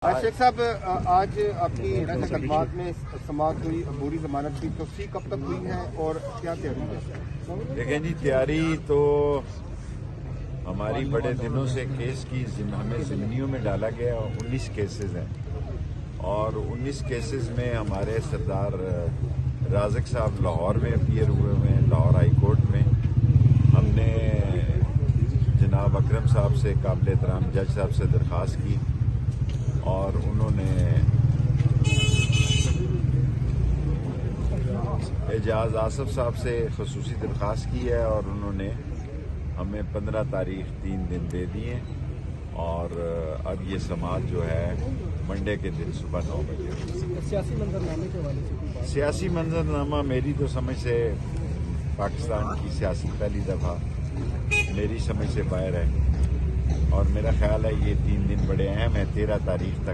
شیخ صاحب آج آپ کی خدمات میں سماعت ہوئی، عبوری ضمانت کی توثیق کب تک ہوئی ہے اور کیا تیاری ہے؟ دیکھیں جی، تیاری تو ہماری بڑے دنوں سے کیس کی ہمیں ضمنیوں میں ڈالا گیا، 19 کیسز ہیں اور 19 کیسز میں ہمارے سردار رازق صاحب لاہور میں اپیئر ہوئے ہیں، لاہور ہائی کورٹ میں. ہم نے جناب اکرم صاحب سے، قابل احترام جج صاحب سے درخواست کی اور انہوں نے اعجاز آصف صاحب سے خصوصی درخواست کی ہے اور انہوں نے ہمیں 15 تاریخ 3 دن دے دیے اور اب یہ سماعت جو ہے منڈے کے دن صبح 9 بجے. سیاسی منظرنامے کے حوالے سے سیاسی منظرنامہ میری تو سمجھ سے پاکستان کی سیاست پہلی دفعہ میری سمجھ سے باہر ہے اور میرا خیال ہے یہ 3 دن بڑے اہم ہیں. 13 تاریخ تک